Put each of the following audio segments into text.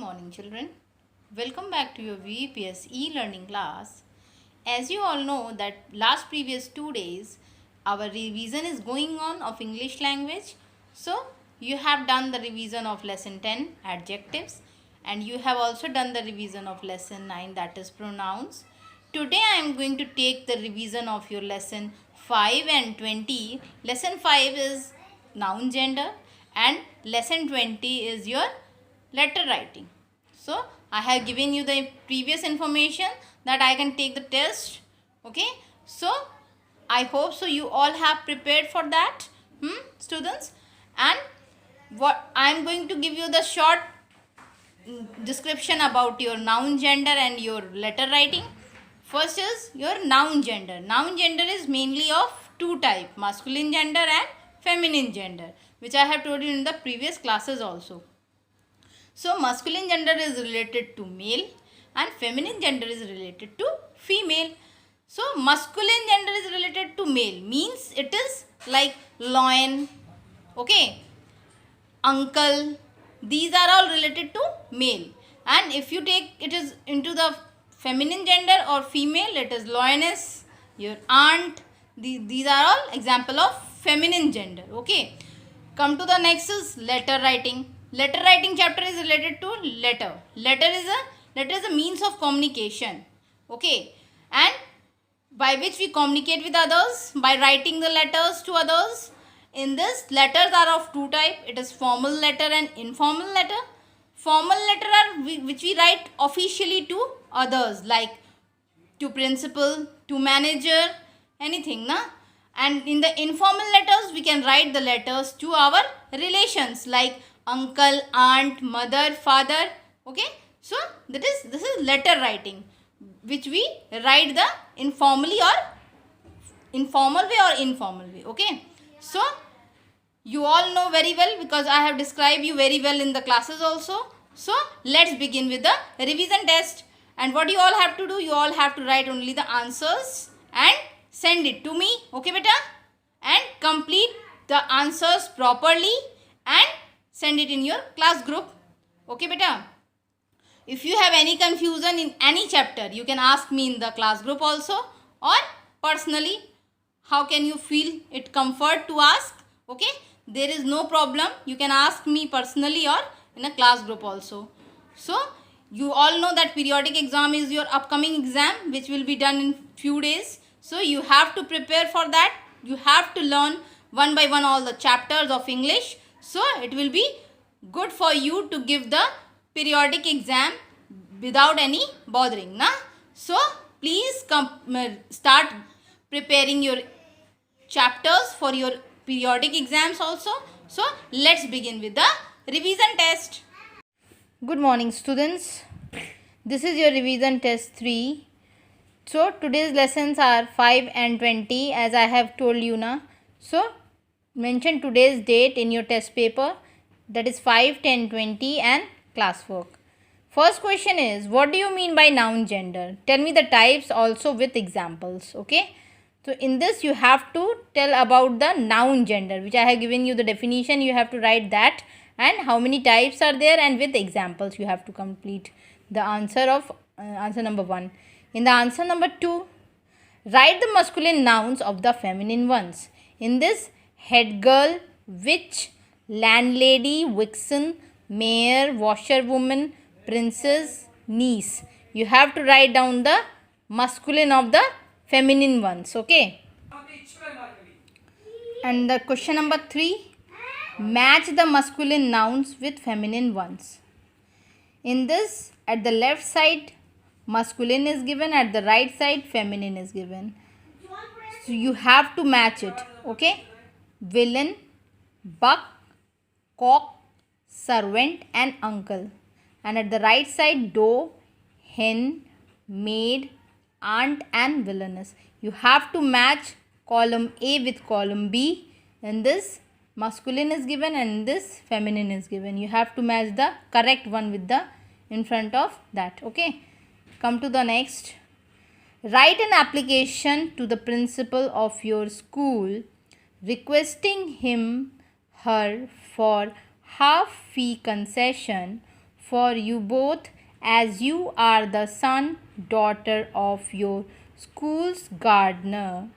morning children. Welcome back to your VEPS e-learning class. As you all know that last previous 2 days our revision is going on of English language. So you have done the revision of lesson 10 adjectives and you have also done the revision of lesson 9 that is pronouns. Today I am going to take the revision of your lesson 5 and 20. Lesson 5 is noun gender and lesson 20 is your letter writing. So I have given you the previous information that I can take the test. Okay. So I hope so you all have prepared for that, students. And what I am going to give you the short description about your noun gender and your letter writing. First is your noun gender. Noun gender is mainly of two types, masculine gender and feminine gender, which I have told you in the previous classes also. So masculine gender is related to male and feminine gender is related to female. So masculine gender is related to male means it is like lion, okay, uncle, these are all related to male. And if you take it is into the feminine gender or female, it is lioness, your aunt, these are all example of feminine gender, okay. Come to the next is letter writing. Letter writing chapter is related to letter. Letter is a means of communication, okay, and by which we communicate with others by writing the letters to others. In this, letters are of two types. It is formal letter and informal letter. Formal letter are which we write officially to others, like to principal, to manager, anything, na? And in the informal letters, we can write the letters to our relations like uncle, aunt, mother, father. Okay. So this is letter writing, which we write the informal way or informal way. Okay. So you all know very well because I have described you very well in the classes also. So let's begin with the revision test. And what you all have to do, you all have to write only the answers and send it to me. Okay, beta? And complete the answers properly and send it in your class group. Okay, beta? If you have any confusion in any chapter, you can ask me in the class group also or personally. How can you feel it comfort to ask? Okay, there is no problem. You can ask me personally or in a class group also. So you all know that periodic exam is your upcoming exam which will be done in few days. So you have to prepare for that. You have to learn one by one all the chapters of English. So it will be good for you to give the periodic exam without any bothering, na? So please start preparing your chapters for your periodic exams also. So let's begin with the revision test. Good morning, students. This is your revision test 3. So today's lessons are 5 and 20 as I have told you now. So mention today's date in your test paper, that is 5, 10, 20 and classwork. First question is, what do you mean by noun gender? Tell me the types also with examples. Okay. So in this you have to tell about the noun gender, which I have given you the definition. You have to write that and how many types are there, and with examples you have to complete the answer of answer number 1. In the answer number 2, write the masculine nouns of the feminine ones. In this, head girl, witch, landlady, vixen, mayor, washerwoman, princess, niece. You have to write down the masculine of the feminine ones. Okay. And the question number 3, match the masculine nouns with feminine ones. In this, at the left side masculine is given, at the right side feminine is given. So you have to match it. Okay. Villain, buck, cock, servant and uncle. And at the right side, doe, hen, maid, aunt and villainess. You have to match column A with column B. In this masculine is given and this feminine is given. You have to match the correct one with the in front of that. Okay. Come to the next. Write an application to the principal of your school requesting him her for half fee concession for you both, as you are the son, daughter of your school's gardener.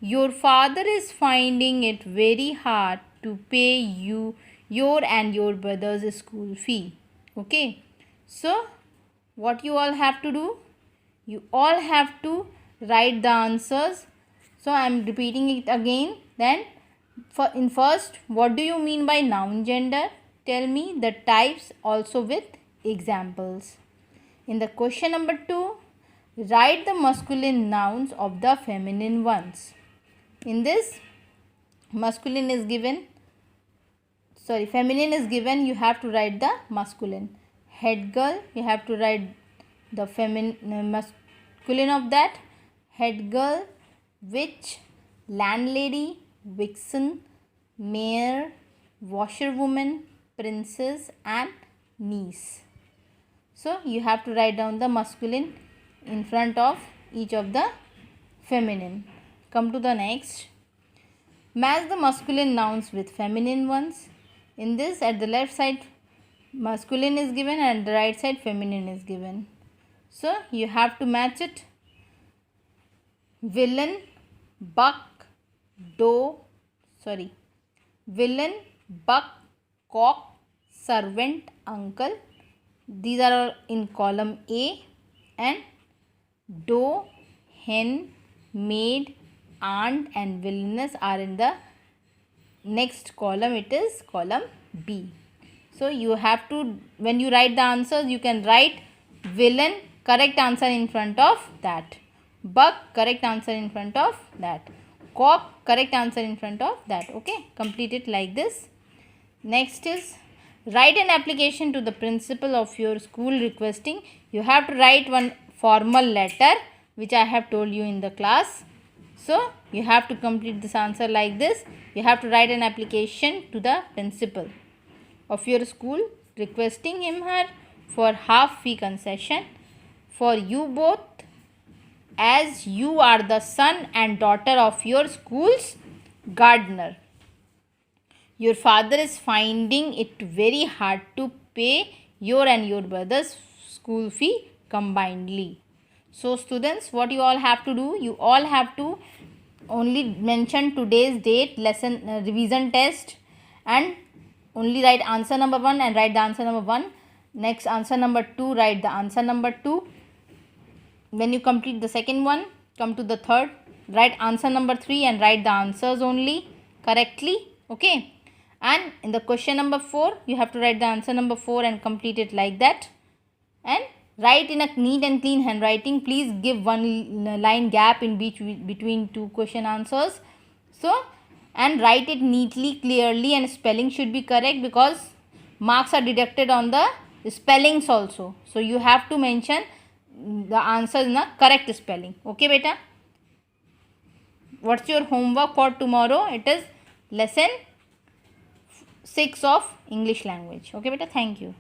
Your father is finding it very hard to pay you your and your brother's school fee. Okay, so what you all have to do? You all have to write the answers. So I am repeating it again. Then in first, what do you mean by noun gender? Tell me the types also with examples. In the question number 2, write the masculine nouns of the feminine ones. In this, feminine is given, you have to write the masculine. Head girl, you have to write the masculine of that. Head girl, witch, landlady, vixen, mayor, washerwoman, princess and niece. So you have to write down the masculine in front of each of the feminine. Come to the next. Match the masculine nouns with feminine ones. In this, at the left side masculine is given and the right side feminine is given. So you have to match it. Villain, buck, villain, buck, cock, servant, uncle. These are all in column A, and doe, hen, maid, aunt and villainess are in the next column. It is column B. So you have to, when you write the answers, you can write villain, correct answer in front of that. Buck, correct answer in front of that. Cock, correct answer in front of that. Okay, complete it like this. Next is write an application to the principal of your school requesting. You have to write one formal letter which I have told you in the class. So you have to complete this answer like this. You have to write an application to the principal of your school requesting her for half fee concession for you both, as you are the son and daughter of your school's gardener. Your father is finding it very hard to pay your and your brother's school fee combinedly. So students, what you all have to do? You all have to only mention today's date, lesson revision test, and only write answer number 1 and write the answer number 1. Next answer number 2, write the answer number 2. When you complete the second one, come to the third, write answer number 3 and write the answers only correctly. Okay. And in the question number 4, you have to write the answer number 4 and complete it like that. And write in a neat and clean handwriting. Please give one line gap in between two question answers. So, and write it neatly, clearly, and spelling should be correct because marks are deducted on the spellings also. So, you have to mention the answer in a correct spelling. Okay, beta? What's your homework for tomorrow? It is lesson 6 of English language. Okay, beta? Thank you.